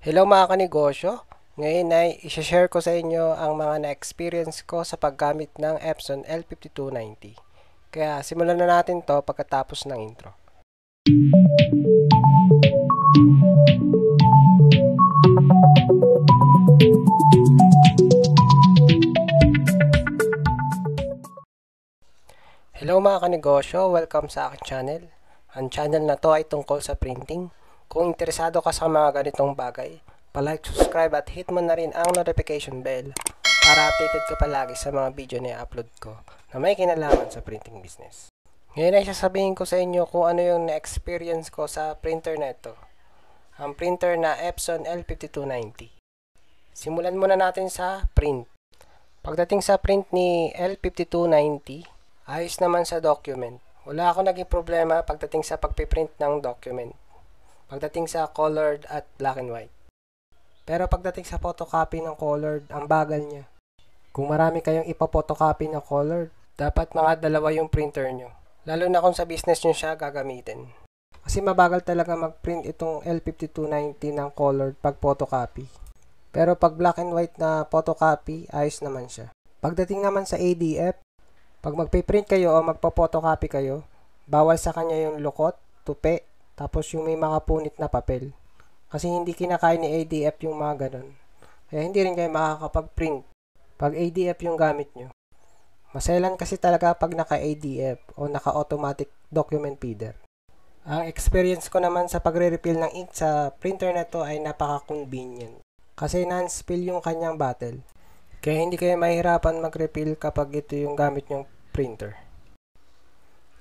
Hello mga kanegosyo! Ngayon ay i-share ko sa inyo ang mga na-experience ko sa paggamit ng Epson L5290. Kaya simulan na natin to pagkatapos ng intro. Hello mga kanegosyo! Welcome sa aking channel. Ang channel na to ay tungkol sa printing. Kung interesado ka sa mga ganitong bagay, palike, subscribe at hit mo na rin ang notification bell para updated ka palagi sa mga video na i-upload ko na may kinalaman sa printing business. Ngayon ay sasabihin ko sa inyo kung ano yung na-experience ko sa printer na ito. Ang printer na Epson L5290. Simulan muna natin sa print. Pagdating sa print ni L5290, ayos naman sa document. Wala ako naging problema pagdating sa pagpiprint ng document. Pagdating sa colored at black and white. Pero pagdating sa photocopy ng colored, ang bagal niya. Kung marami kayong ipa-photocopy ng colored, dapat mga dalawa yung printer nyo. Lalo na kung sa business nyo siya gagamitin. Kasi mabagal talaga mag-print itong L5290 ng colored pag photocopy. Pero pag black and white na photocopy, ayos naman siya. Pagdating naman sa ADF, pag magpiprint kayo o magpa-photocopy kayo, bawal sa kanya yung lukot, tupi, tapos yung may makapunit na papel. Kasi hindi kinakain ni ADF yung mga ganun. Kaya hindi rin kayo makakapag-print pag ADF yung gamit nyo. Maselan kasi talaga pag naka-ADF o naka-automatic document feeder. Ang experience ko naman sa pagre-refill ng ink sa printer na to ay napaka-convenient. Kasi non-spill yung kanyang bottle. Kaya hindi kayo mahirapan mag-refill kapag ito yung gamit nyong printer.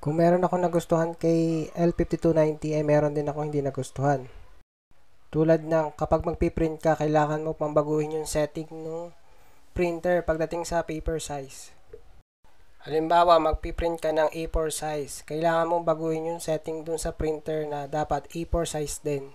Kung meron ako nagustuhan kay L5290 ay meron din ako hindi nagustuhan. Tulad ng kapag magpiprint ka, kailangan mo pang baguhin yung setting ng printer pagdating sa paper size. Halimbawa, magpiprint ka ng A4 size, kailangan mong baguhin yung setting dun sa printer na dapat A4 size din.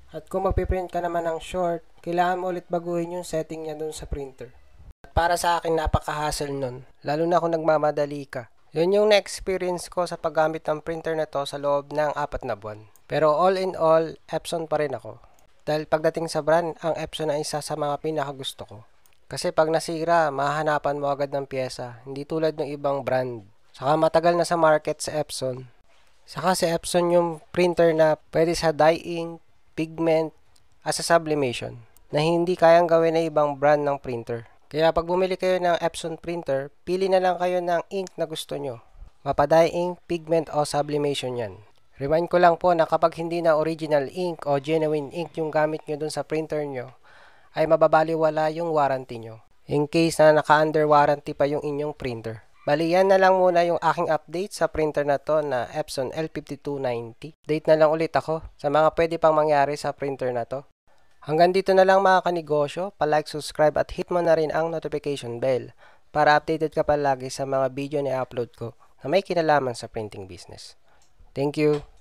At kung magpiprint ka naman ng short, kailangan mo ulit baguhin yung setting niya dun sa printer. At para sa akin, napaka-hassle nun, lalo na kung nagmamadali ka. Yun yung na-experience ko sa paggamit ng printer na to sa loob ng 4 na buwan. Pero all in all, Epson pa rin ako. Dahil pagdating sa brand, ang Epson ay isa sa mga pinakagusto ko. Kasi pag nasira, mahahanapan mo agad ng pyesa. Hindi tulad ng ibang brand. Saka matagal na sa market sa Epson. Saka si Epson yung printer na pwede sa dye ink, pigment, at sa sublimation. Na hindi kayang gawin ng ibang brand ng printer. Kaya pag bumili kayo ng Epson printer, pili na lang kayo ng ink na gusto nyo. Mapa-dye ink, pigment o sublimation yan. Remind ko lang po na kapag hindi na original ink o genuine ink yung gamit nyo dun sa printer nyo, ay mababaliwala yung warranty nyo. In case na naka-under warranty pa yung inyong printer. Bali, yan na lang muna yung aking update sa printer na to na Epson L5290. Date na lang ulit ako sa mga pwede pang mangyari sa printer na to. Hanggang dito na lang mga kanegosyo, palike, subscribe at hit mo na rin ang notification bell para updated ka palagi sa mga video na i-upload ko na may kinalaman sa printing business. Thank you!